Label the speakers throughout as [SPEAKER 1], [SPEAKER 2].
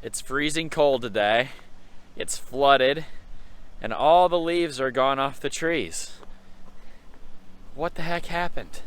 [SPEAKER 1] It's freezing cold today. It's flooded, and all the leaves are gone off the trees. What the heck happened?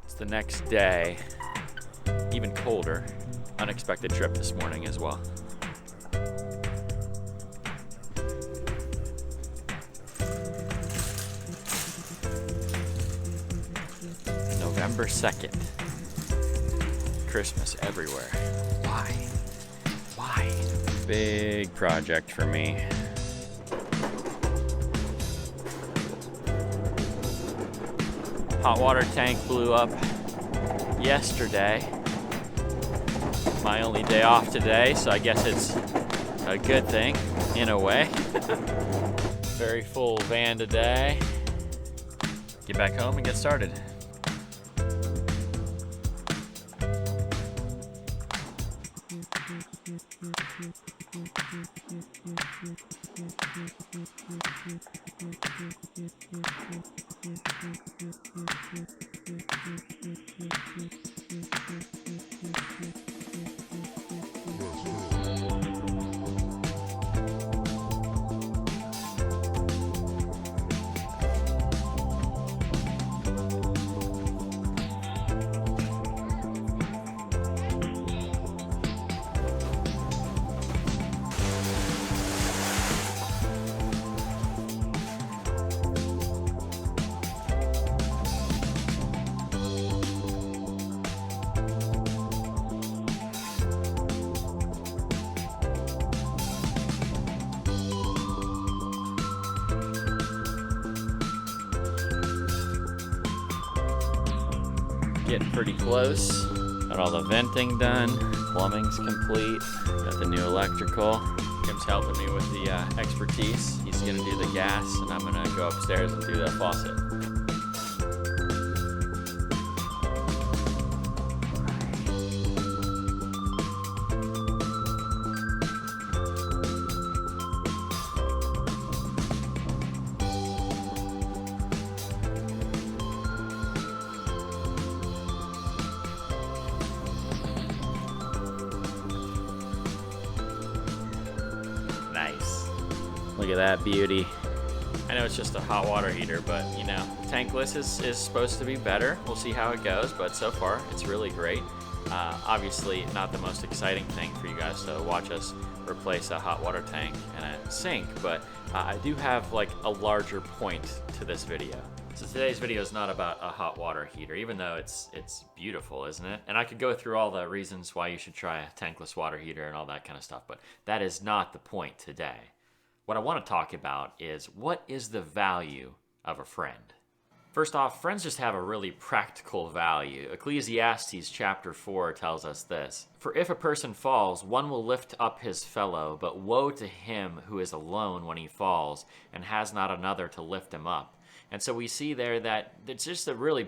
[SPEAKER 1] It's the next day, even colder. Unexpected trip this morning as well. November 2nd. Christmas everywhere. Why? Why? Big project for me. Hot water tank blew up yesterday. My only day off today, so I guess it's a good thing in a way. Very full van today. Get back home and get started. Getting pretty close. Got all the venting done. Plumbing's complete. Got the new electrical. Jim's helping me with the expertise. He's gonna do the gas, and I'm gonna go upstairs and do the faucet. Nice. Look at that beauty. I know it's just a hot water heater, but you know, tankless is supposed to be better. We'll see how it goes, but so far it's really great. Obviously not the most exciting thing for you guys to watch us replace a hot water tank and a sink, but I do have like a larger point to this video. So today's video is not about a hot water heater, even though it's beautiful, isn't it? And I could go through all the reasons why you should try a tankless water heater and all that kind of stuff, but that is not the point today. What I want to talk about is, what is the value of a friend? First off, friends just have a really practical value. Ecclesiastes chapter 4 tells us this: "For if a person falls, one will lift up his fellow, but woe to him who is alone when he falls and has not another to lift him up." And so we see there that it's just on a really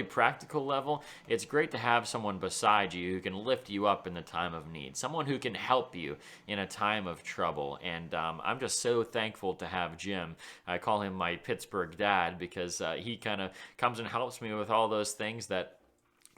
[SPEAKER 1] practical level, it's great to have someone beside you who can lift you up in the time of need, someone who can help you in a time of trouble. And I'm just so thankful to have Jim. I call him my Pittsburgh dad because he kind of comes and helps me with all those things that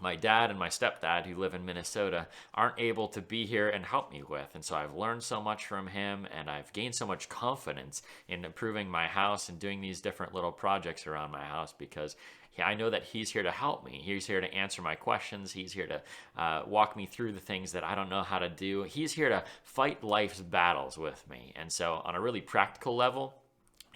[SPEAKER 1] my dad and my stepdad, who live in Minnesota, aren't able to be here and help me with. And so I've learned so much from him, and I've gained so much confidence in improving my house and doing these different little projects around my house, because I know that he's here to help me. He's here to answer my questions. He's here to walk me through the things that I don't know how to do. He's here to fight life's battles with me. And so on a really practical level,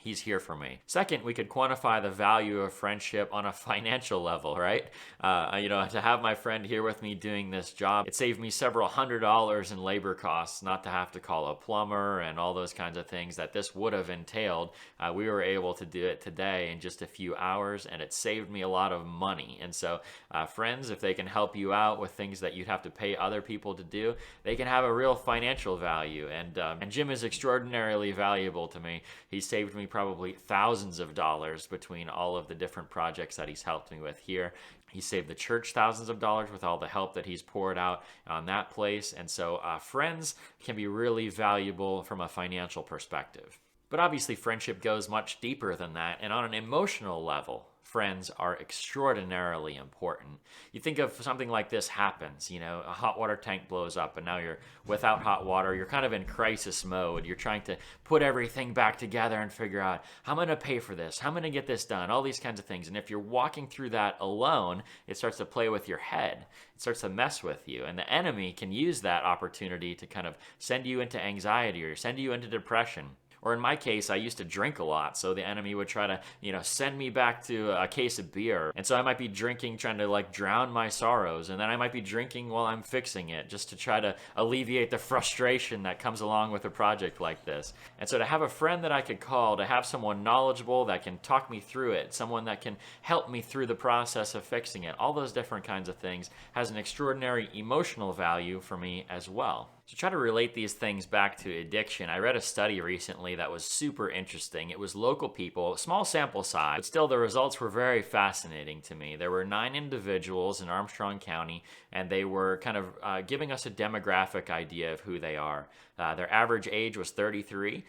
[SPEAKER 1] he's here for me. Second, we could quantify the value of friendship on a financial level, right? To have my friend here with me doing this job, it saved me several $100s in labor costs, not to have to call a plumber and all those kinds of things that this would have entailed. We were able to do it today in just a few hours, and it saved me a lot of money. And so friends, if they can help you out with things that you'd have to pay other people to do, they can have a real financial value. And Jim is extraordinarily valuable to me. He saved me probably thousands of dollars between all of the different projects that he's helped me with here. He saved the church thousands of dollars with all the help that he's poured out on that place. And so friends can be really valuable from a financial perspective. But obviously friendship goes much deeper than that. And on an emotional level, friends are extraordinarily important. You think of something like this happens, a hot water tank blows up and now you're without hot water. You're kind of in crisis mode. You're trying to put everything back together and figure out, how am I going to pay for this? How am I going to get this done? All these kinds of things. And if you're walking through that alone, it starts to play with your head. It starts to mess with you. And the enemy can use that opportunity to kind of send you into anxiety or send you into depression. Or in my case, I used to drink a lot, so the enemy would try to, send me back to a case of beer. And so I might be drinking, trying to drown my sorrows, and then I might be drinking while I'm fixing it, just to try to alleviate the frustration that comes along with a project like this. And so to have a friend that I could call, to have someone knowledgeable that can talk me through it, someone that can help me through the process of fixing it, all those different kinds of things, has an extraordinary emotional value for me as well. To try to relate these things back to addiction, I read a study recently that was super interesting. It was local people, small sample size, but still the results were very fascinating to me. There were 9 individuals in Armstrong County, and they were kind of giving us a demographic idea of who they are. Their average age was 33.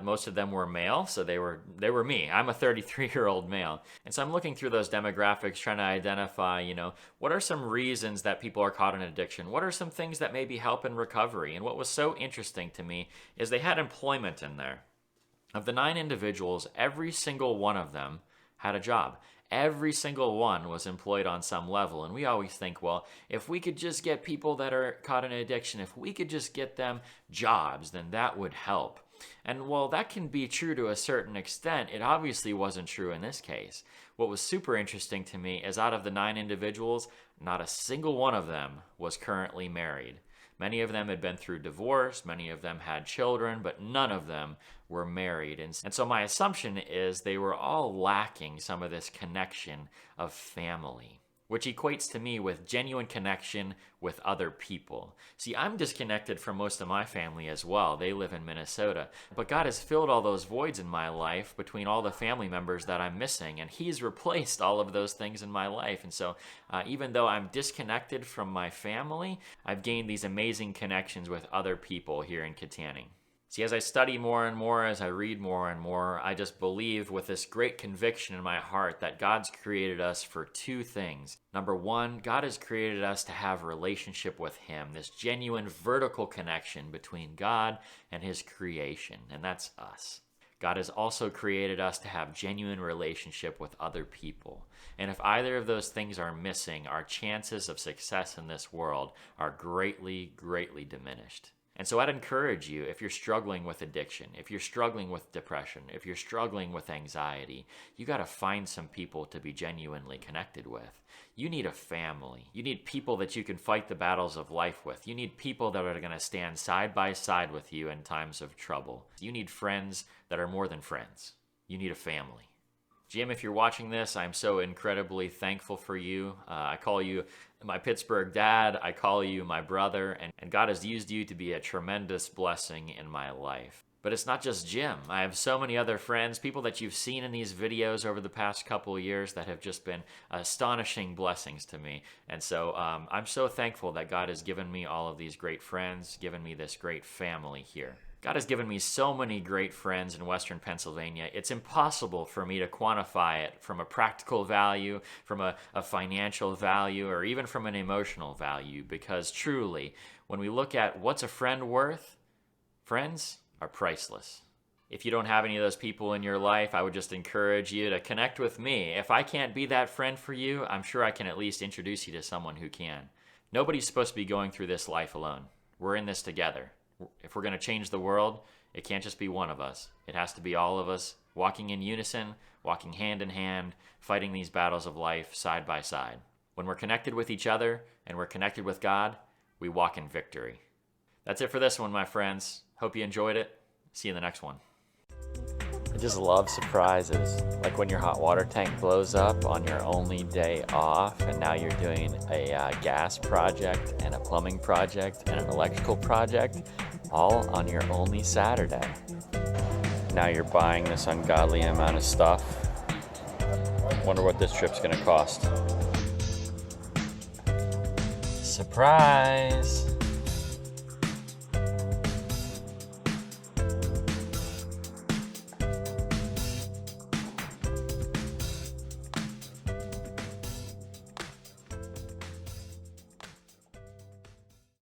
[SPEAKER 1] Most of them were male, so they were me. I'm a 33-year-old male. And so I'm looking through those demographics, trying to identify, what are some reasons that people are caught in addiction? What are some things that maybe help in recovery? And what was so interesting to me is they had employment in there. Of the 9 individuals, every single one of them had a job. Every single one was employed on some level. And we always think, well, if we could just get people that are caught in addiction, if we could just get them jobs, then that would help. And while that can be true to a certain extent, it obviously wasn't true in this case. What was super interesting to me is out of the 9 individuals, not a single one of them was currently married. Many of them had been through divorce, many of them had children, but none of them were married. And so my assumption is they were all lacking some of this connection of family, which equates to me with genuine connection with other people. See, I'm disconnected from most of my family as well. They live in Minnesota. But God has filled all those voids in my life between all the family members that I'm missing, and He's replaced all of those things in my life. And so even though I'm disconnected from my family, I've gained these amazing connections with other people here in Kittanning. See, as I study more and more, as I read more and more, I just believe with this great conviction in my heart that God's created us for 2 things. Number 1, God has created us to have a relationship with Him, this genuine vertical connection between God and His creation, and that's us. God has also created us to have genuine relationship with other people. And if either of those things are missing, our chances of success in this world are greatly, greatly diminished. And so I'd encourage you, if you're struggling with addiction, if you're struggling with depression, if you're struggling with anxiety, you got to find some people to be genuinely connected with. You need a family. You need people that you can fight the battles of life with. You need people that are going to stand side by side with you in times of trouble. You need friends that are more than friends. You need a family. Jim, if you're watching this, I'm so incredibly thankful for you. I call you my Pittsburgh dad. I call you my brother. And God has used you to be a tremendous blessing in my life. But it's not just Jim. I have so many other friends, people that you've seen in these videos over the past couple of years that have just been astonishing blessings to me. And so I'm so thankful that God has given me all of these great friends, given me this great family here. God has given me so many great friends in Western Pennsylvania. It's impossible for me to quantify it from a practical value, from a financial value, or even from an emotional value, because truly, when we look at what's a friend worth, friends are priceless. If you don't have any of those people in your life, I would just encourage you to connect with me. If I can't be that friend for you, I'm sure I can at least introduce you to someone who can. Nobody's supposed to be going through this life alone. We're in this together. If we're going to change the world, it can't just be one of us. It has to be all of us walking in unison, walking hand in hand, fighting these battles of life side by side. When we're connected with each other and we're connected with God, we walk in victory. That's it for this one, my friends. Hope you enjoyed it. See you in the next one. I just love surprises, like when your hot water tank blows up on your only day off and now you're doing a gas project and a plumbing project and an electrical project all on your only Saturday. Now you're buying this ungodly amount of stuff. Wonder what this trip's gonna cost. Surprise!